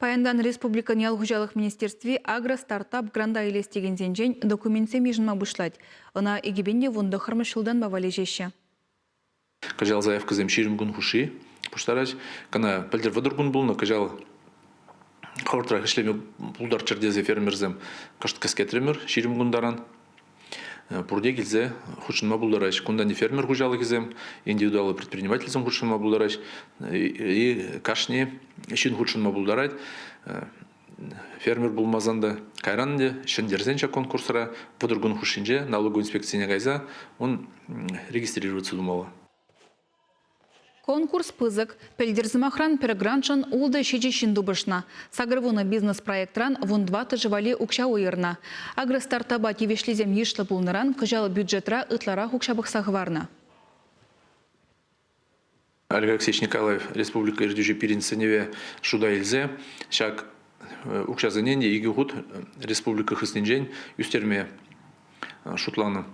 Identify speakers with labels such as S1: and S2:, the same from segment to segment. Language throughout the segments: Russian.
S1: Паяндан Республика Ялгужалық министерстве агро-стартап гранда елестеген зенжен документсе межінма бұшлад. Она егебенде вунды хырмышылдан бавали жеші.
S2: Кажал заявка зем ширим гун хуши. Пуштараж, кана пальдер вадыргун был, но кажал хортра хишлеме булдар чердезе фермерзем кашт каскетремер ширим гундаран. Пурде гильзе хушинма булдараш. Кунда не фермер хужалы гизем, индивидуальный предприниматель зем хушинма булдараш. И кашне шин хушинма булдарать. Фермер булмазанда кайранде шендерзенча конкурсара вадыргун хушинже налоговой инспекцияне гайза он регистрироваться думала.
S1: Конкурс пызык. Пельдерзімахран перегранчан улды шечешін дубышна. Сагрывуны бизнес-проектран вон 2 тыжывали укша уйырна. Агростартаба тевешлизем ешлі пулныран кыжал бюджетра ытлара укшабық сағыварна.
S2: Алексей Николаев, Республика Ирдюжи Пирин-Сеневе, Шуда Ильзе, шак укша заненде иги гуд Республика Хыснинжен, юстерме шутланы.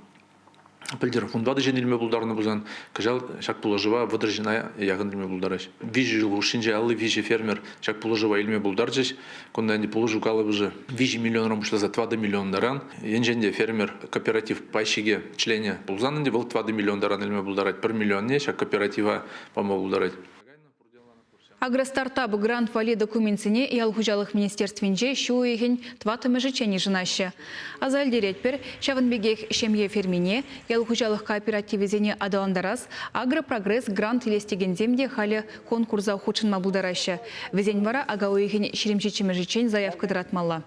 S2: Пельдер фундады женилме булдарны бузан, кажал шак положива выдержана ягындрме булдараш. Вижи жил ушинже аллы вижи фермер шак положива илме булдаржиш, конда не положу калы уже вижи миллион ромушла за 2 миллион даран. Енженде фермер кооператив пайшиге члене булзанынде был 2 миллион даран илме булдарать 1 миллион не шак кооператива помог булдарать.
S1: Агростартап грант вали документсене ялгужалық министерственже шуйген 2 межечени жынашы. Азаль деретпер шавынбегех шемье фермине ялгужалық кооперативизене адаландарас агропрогресс грант елестеген земде халі конкурса худшынма бұлдарашы. Везен вара ага ойген шеремчечі межечен заявка дыратмалла.